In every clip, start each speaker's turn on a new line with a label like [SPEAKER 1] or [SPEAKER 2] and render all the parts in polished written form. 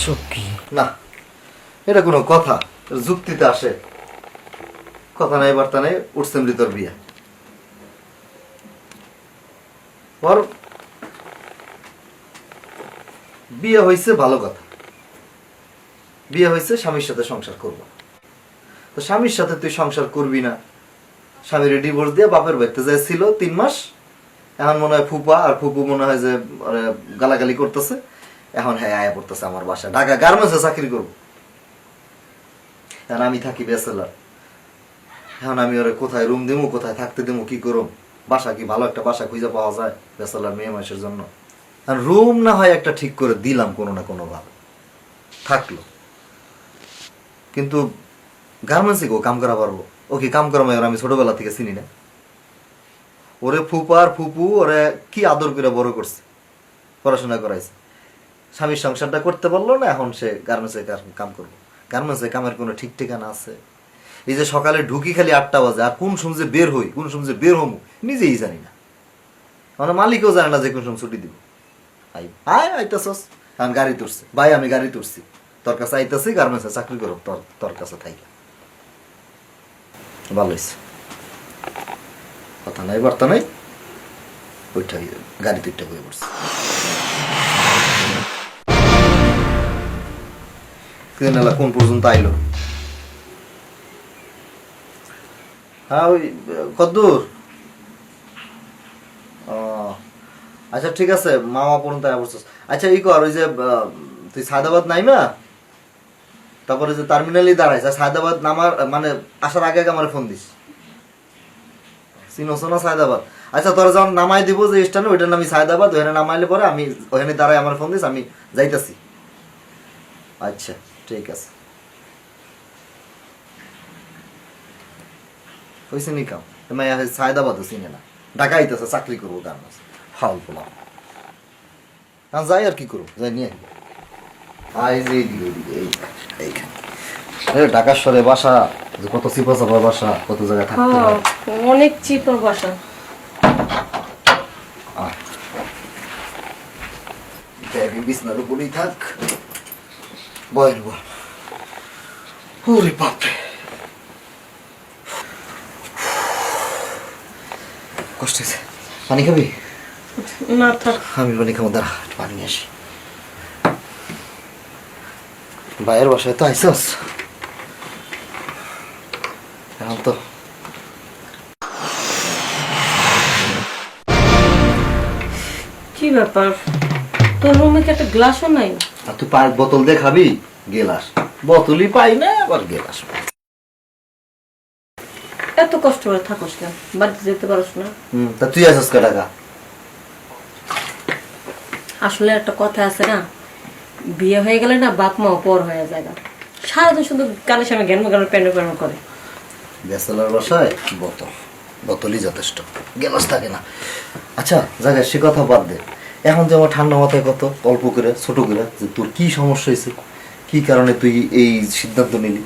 [SPEAKER 1] এসব কি না, এটা কোনো কথা? যুক্তিতে আসে? কথা নাই বার্তা নাই, উঠছে মৃতর বিয়া। ওর বিয়ে হয়েছে ভালো কথা, বিয়ে হয়েছে স্বামীর সাথে সংসার করব। তো স্বামীর সাথে তুই সংসার করবি না, স্বামীর ডিভোর্স দিয়ে বাপের বাড়িতে যায় ছিল 3 মাস। এখন মনে হয় ফুপা আর ফুপু মনে হয় যে গালাগালি করতেছে। এখন হ্যাঁ আয়া পড়তেছে আমার বাসা, ঢাকা গার্মেন্টসে চাকরি করবো। এখন আমি থাকি ব্যাচেলার। এখন আমি ওরা কোথায় রুম দিমু, কোথায় থাকতে দিমু, কি করুম? বাসা কি ভালো একটা বাসা খুঁজে পাওয়া যায় ব্যাচেলার মেয়ে মানুষের জন্য? আর রুম না হয় একটা ঠিক করে দিলাম কোনো না কোনো ভাবে, থাকলো। কিন্তু গার্মেন্টসে গো কাম করা পারবো? ও কি কাম করা মেয়ে? আমি ছোটবেলা থেকে চিনি না ওরে। ফুপা আর ফুপু ওরে কি আদর করে বড় করছে, পড়াশোনা করাইছে। স্বামীর সংসারটা করতে পারলো না, এখন সে গার্মেন্টসে কাম করবো। গার্মেন্টসে কামের কোনো ঠিক ঠিকানা আছে? এই যে সকালে ঢুকি খালি 8টা বাজে, আর কোন সময় বের হই, কোন সময় বের হমু নিজেই জানি না। মানে মালিকও জানে না যে কোন সময় ছুটি দিব। আইতাছস, এখন গাড়ি তুলছে ভাই, আমি গাড়ি তুলছি, তোর কাছে আইতাছি, গার্মেন্টসে চাকরি করব তোর কাছে থাইকা। ভালো হয়েছে, কথা নাই বার্তা নাই, ওইটা গাড়ি তুইটা হয়ে পড়ছে। কোন পর্যন্ত আইলো? হ্যাঁ, ওই কদ্দূর? আচ্ছা ঠিক আছে, মামা পর্যন্ত বসছিস। আচ্ছা ই কর, ওই যে তুই সায়দাবাদ নাইমা, তারপরে যে টার্মিনালি দাঁড়াইছ, সায়দাবাদ নামার মানে আসার আগে আমার ফোন দিস। চিনোস না সায়দাবাদ? আচ্ছা তোরা যখন নামাই দিব যে স্ট্যান্ড, ওইটার নামই সায়দাবাদ, ওখানে নামাইলে পরে আমি ওখানে দাঁড়াই, আমার ফোন দিস, আমি যাইতাছি। আচ্ছা ঠিক আছে, হয়েছে নি কাম? সায়দাবাদও চিনে না, ঢাকা আইতেছে চাকরি করবো গার্মেন্টস, ফাউল পোলা। যাই আর কি করবো, যাই নিয়ে ঢাকার শহরে বাসা কত চিপা চাপা বাসা, কত জায়গায় থাকতে হয়,
[SPEAKER 2] অনেক চিপা বাসা।
[SPEAKER 1] বিছনার উপরেই থাক, বয়ের বল। ওরে বাপরে, কষ্ট হয়েছে। পানি খাবি?
[SPEAKER 2] না থাক,
[SPEAKER 1] আমি পানি খাবো, দাঁড়া পানি নিয়ে আসি। ভাইয়ের বাসায় তো আইসস, এখন তো
[SPEAKER 2] কি ব্যাপার? তোর রুমে কি একটা গ্লাসও নাই?
[SPEAKER 1] আর তুই বোতল দিয়ে খাবি? গেলাস বোতলই পাই না, আবার গেলাস।
[SPEAKER 2] এত কষ্ট করে থাকোস না, বাড়িতে যেতে পারোস না?
[SPEAKER 1] তা তুই আসস কে টাকা?
[SPEAKER 2] আসলে একটা কথা আছে না, বিয়ে হয়ে গেলে না বাপ মাও পর হয়ে যায় না। সারাদিন শুধু কানের সামনে জ্ঞান জ্ঞান প্যান্ড প্যান্ড করে।
[SPEAKER 1] ব্যাচেলার বাসায় বোতলই যথেষ্ট, গেলাস থাকে না। আচ্ছা জায়গা সে কথা বাদ দে, এখন যে আমার ঠান্ডা মাথায় কত অল্প করে ছোট করে, যে তোর কি সমস্যা হয়েছে, কি কারণে তুই এই সিদ্ধান্ত নিলি?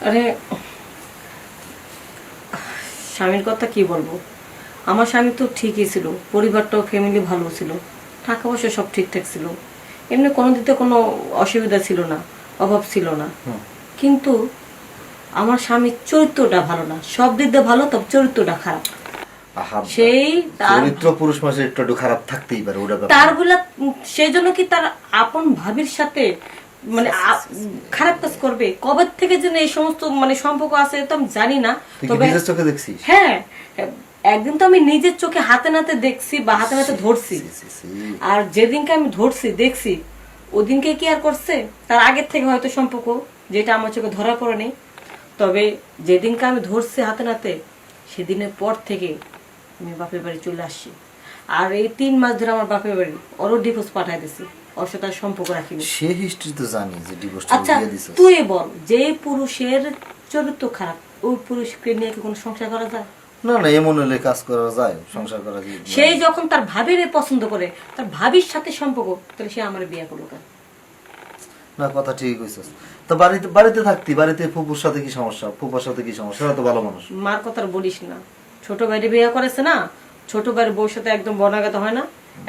[SPEAKER 2] আরে স্বামীর কথা কি বলবো, আমার স্বামী তো ঠিকই ছিল, পরিবারটাও ফ্যামিলি ভালো ছিল, টাকা পয়সা সব ঠিকঠাক ছিল, এমনি কোনো দিতে কোনো অসুবিধা ছিল না, অভাব ছিল না। কিন্তু আমার স্বামীর চরিত্রটা ভালো না, সব দিক দিয়ে ভালো, তবে চরিত্রটা খারাপ। সেই
[SPEAKER 1] চরিত্র পুরুষ মানুষের একটু খারাপ থাকতেই পারে, ওটা
[SPEAKER 2] তার বলে সেই জন্য কি তার আপন ভাবির সাথে মানে খারাপ কাজ করবে? কবে থেকে যেন এই সমস্ত মানে সম্পর্ক আছে তো আমি জানি না, তবে
[SPEAKER 1] নিজের চোখে দেখছিস?
[SPEAKER 2] হ্যাঁ, একদিন তো আমি নিজের চোখে হাতে নাতে দেখছি বা হাতে নাতে ধরছি। আর যেদিনকে আমি ধরছি দেখছি, ওদিনকে কি আর করছে? তার আগের থেকে হয়তো সম্পর্ক, যেটা আমার চোখে ধরা পড়ে নেই। তবে যেদিনকে আমি ধরছি হাতে নাতে, সেদিনের পর থেকে আমি বাপের বাড়ি চলে আসছি। আর এই 3 মাস ধরে আমার বাপের বাড়ি ওরও ডিভোর্স পাঠাই দিছি, ওর সাথে আর সম্পর্ক রাখিনি।
[SPEAKER 1] সে হিস্ট্রি তো জানি যে ডিভোর্স
[SPEAKER 2] আচ্ছা
[SPEAKER 1] দিয়ে দিছিস।
[SPEAKER 2] তুই বল, যে পুরুষের চরিত্র খারাপ, ওই পুরুষকে নিয়ে কি কোনো সংসার করা যায়?
[SPEAKER 1] না না, এমন হলে কাজ করা যায়, সংসার করা যায়।
[SPEAKER 2] সেই যখন তার ভাবির পছন্দ করে, তার ভাবির সাথে সম্পর্ক, তাহলে সে আমার বিয়ে করলো কেন?
[SPEAKER 1] না কথা ঠিক কইছস। তো বাড়িতে থাকতি, বাড়িতে ফুপুর সাথে কি সমস্যা, ফুপুর সাথে কি সমস্যা? ওরা তো ভালো মানুষ।
[SPEAKER 2] মার কথা বলিস না, ছোট ভাইরে বিয়ে করেছে না, ছোট ভাইয়ের বউর সাথে একদম বনাগত হয় না,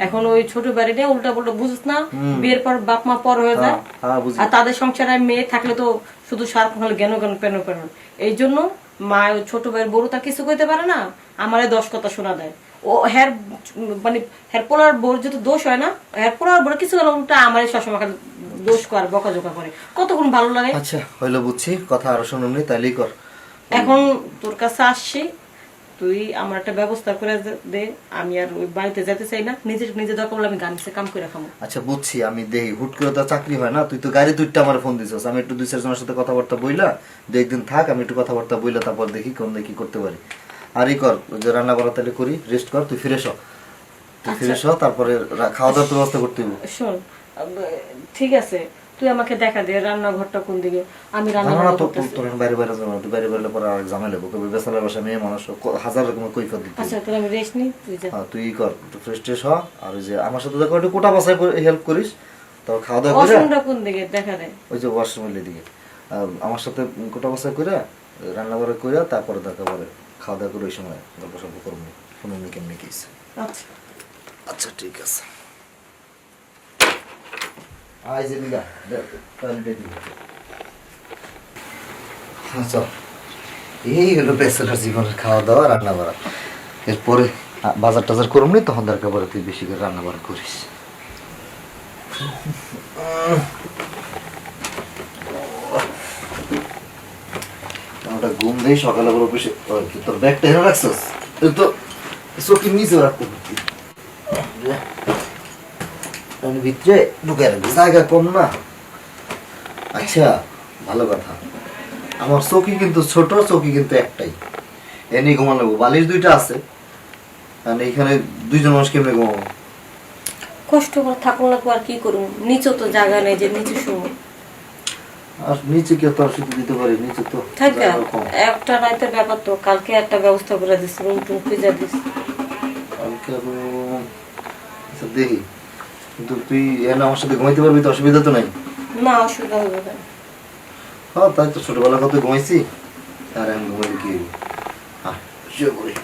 [SPEAKER 2] এখন ওই ছোট বাড়িটা উল্টা পুল্টা বুঝিস না, বিয়ের পর বাপ মা পর হয়ে যায়,
[SPEAKER 1] হ্যাঁ বুঝি।
[SPEAKER 2] আর তাদের সংসারে মেয়ে থাকলে তো শুধু সারাক্ষণ হলে জ্ঞান জ্ঞান পেন পেন। এই জন্য মা ওই ছোট ভাইয়ের বড় তার কিছু কইতে পারে না, আমারে 10 কথা শোনা দেয়। ও হের মানে হের পোলার বোর যত দোষ হয় না, হের পোলার বোর কিছু গেল উল্টা আমারে সবসময় খালি দোষ করে, বকাঝোকা করে, কতক্ষণ ভালো লাগে।
[SPEAKER 1] আচ্ছা হইলো, বুঝছি, কথা আরো শুনুননি, তাইলেই কর।
[SPEAKER 2] এখন তোর কাছে আসছি, তুই আমার একটা ব্যবস্থা করে দে, আমি আর ওই বাড়িতে যেতে চাই না, নিজে দরকার হলে আমি গামছে কাম করে খামো।
[SPEAKER 1] আচ্ছা বুঝছি, আমি দেই হুট করে তো চাকরি হয় না, তুই তো গাড়ি দুইটা আমার ফোন দিছিস, আমি একটু 2-4 জনের সাথে কথাবার্তা বইলা, 2-1 দিন থাক, আমি একটু কথাবার্তা বইলা তারপর দেখি কোন কি করতে পারি। আর ই কর, ওই যে রান্না বাড়া তাহলে করি, রেস্ট কর, তুই ফিরে হ, তুই ফিরে হ, তারপরে খাওয়া দাওয়ার ব্যবস্থা করতে হবে।
[SPEAKER 2] শোন, ঠিক আছে, তুই আমাকে দেখা দে রান্নাঘরটা কোন দিকে, আমি রান্না
[SPEAKER 1] না তো
[SPEAKER 2] করতেছি।
[SPEAKER 1] তোর বাইরে বাইরে যাবো, তুই বাইরে বাইরে পরে আর ঝামেলা হবে, কবে বেসালার বাসা মেয়ে মানুষ, হাজার রকমের কৈফিয়ত দিতে হবে।
[SPEAKER 2] আচ্ছা তাহলে আমি রেস্ট নিই, তুই যা।
[SPEAKER 1] হ্যাঁ তুই ই কর, তুই ফ্রেশ ট্রেশ হ, আর ওই যে আমার সাথে দেখো একটু কোটা বাসায় হেল্প করিস, তো খাওয়া দাওয়া করে
[SPEAKER 2] ওয়াশরুমটা কোন দিকে দেখা দে।
[SPEAKER 1] ওই যে ওয়াশরুমের দিকে আমার সাথে কোটা বাসা করে রান্না বাড়া করে তারপরে দরকার পরে খাওয়া দাওয়া করে ওই সময় গল্প সল্প করবো, শুনুন কেমনি কি হইছে।
[SPEAKER 2] আচ্ছা
[SPEAKER 1] আচ্ছা ঠিক আছে। আই যে দিদা আচ্ছা, এই হলো ব্যাচেলার জীবনের খাওয়া দাওয়া রান্না বাড়া। এরপরে বাজার টাজার করুম নি, তখন দরকার পরে তুই বেশি করে রান্না বাড়া করিস। ওটা ঘুম দেই সকালে বড় অফিসে, তোর ব্যাগটা হেরে রাখছিস, তুই তো চোখের নিচে রাখতে পারতি, ভিতরে ঢুকে রাখবি, জায়গা কম না। আচ্ছা ভালো কথা, আমার চৌকি কিন্তু ছোট, চৌকি কিন্তু একটাই, এনে ঘুমানো লাগবো, বালিশ 2টা আছে, আর এখানে 2জন মানুষ কেমনে ঘুমাবো?
[SPEAKER 2] কষ্ট করে থাকুন লাগবো, আর কি করুন, নিচে তো জায়গা নেই যে নিচে শুনো।
[SPEAKER 1] আর নিচে কি তোর শুধু দিতে পারি, নিচে তো
[SPEAKER 2] থাকে
[SPEAKER 1] জায়গা কম।
[SPEAKER 2] একটা রাতের ব্যাপার তো, কালকে একটা ব্যবস্থা করে দিস, রুম টুম খুঁজে দিস।
[SPEAKER 1] কালকে আচ্ছা দেখি, কিন্তু তুই এনে আমার সাথে ঘুমাইতে পারবি তো, অসুবিধা তো নাই?
[SPEAKER 2] না অসুবিধা হবে না।
[SPEAKER 1] হ্যাঁ তাই তো, ছোটবেলা কত ঘুমাইছি, আর আমি ঘুমাইলে কি হইব? হ্যাঁ শুয়ে পড়ি।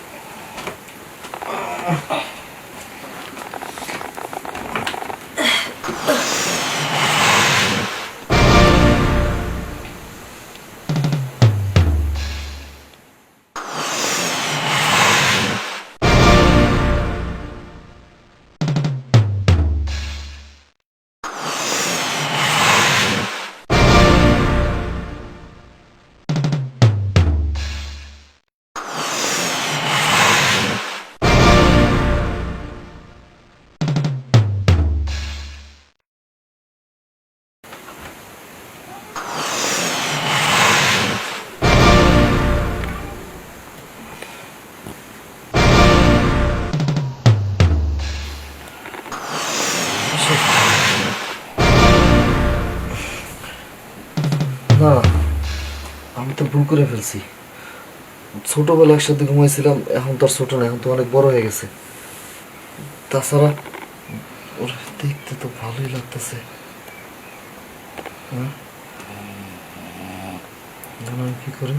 [SPEAKER 1] না আমি তো ভুল করে ফেলছি, ছোটবেলা একসাথে ঘুমাইছিলাম, এখন তো আর ছোট না, এখন তো অনেক বড় হয়ে গেছে। তাছাড়া ওরা দেখতে তো ভালোই লাগতেছে, জানান কি করে?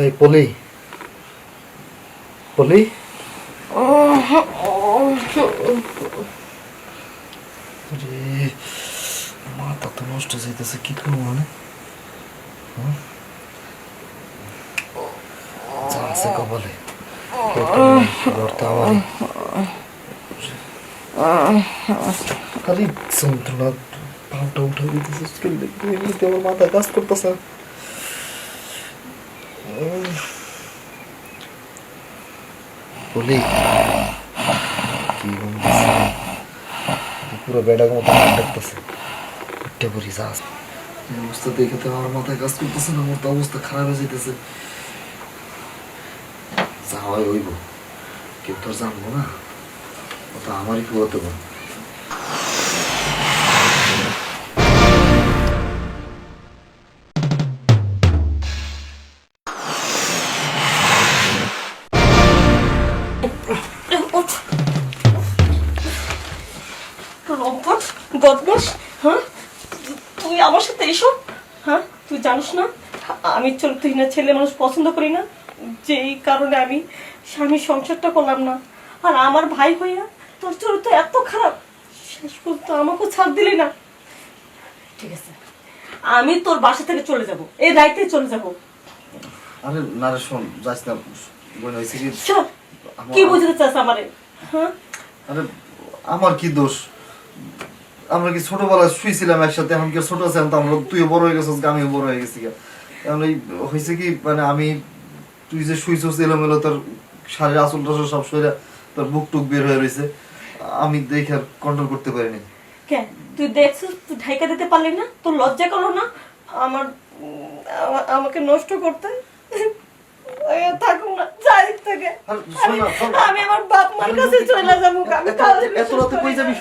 [SPEAKER 1] এই পলি, পলি মাথা তো নষ্ট যাইতেছে, কি করবো মানে? যা আছে কপালে খালি যন্ত্রণা, পাউটা উঠে দিতেছে, এমনিতে আমার মাথা কাজ করতেছে। বলি কি পুরো বেড়ার মতো ডাকতেছে, উঠতে পড়ি যা অবস্থা দেখে তো আমার মাথায় কাজ করতেছে না, আমার তো অবস্থা খারাপ হয়ে যেতেছে। যা হয় হইব, কেউ তো জানবো না, ওটা আমারই পুরোতে পারে।
[SPEAKER 2] লম্পট বদমাস, হ্যাঁ তুই আমার সাথে এসব, হ্যাঁ তুই জানিস না আমি চরিত্রহীন ছেলে মানুষ পছন্দ করি না, যেই কারণে আমি স্বামীর সংসারটা করলাম না। আর আমার ভাই হইয়া তোর চরিত্র এত খারাপ, শেষ পর্যন্ত আমাকেও ছাড় দিলি না। ঠিক আছে, আমি তোর বাসা থেকে চলে যাব, এই রাইতে চলে যাব।
[SPEAKER 1] আরে না রে শোন, যাস না বোন, হয়েছে কি
[SPEAKER 2] চল, কি বুঝতে চাস আমারে? হ্যাঁ
[SPEAKER 1] আরে আমার কি দোষ? আমরা কি ছোটবেলায় শুয়েছিলাম একসাথে, এখন কি ছোট ছিলাম তো আমরা, তুইও বড় হয়ে গেছিস, আমিও বড় হয়ে গেছি। এখন এই হয়েছে কি মানে আমি, তুই যে শুয়েছিস এলোমেলো, তোর শাড়ির আসল টাসল সব সরে তোর বুক টুক বের হয়ে রয়েছে, আমি দেখে আর কন্ট্রোল করতে পারিনি।
[SPEAKER 2] কে তুই দেখছিস, তুই ঢাইকা দিতে পারলি না? তোর লজ্জা করলো না আমার আমাকে নষ্ট করতে? থাকুক না, যাই থেকে
[SPEAKER 1] আর শোন না, শোন না।
[SPEAKER 2] আমি আমার বাপ মার কাছে চলে যাবো। আমি কাল
[SPEAKER 1] এত রাতে কই যাবি?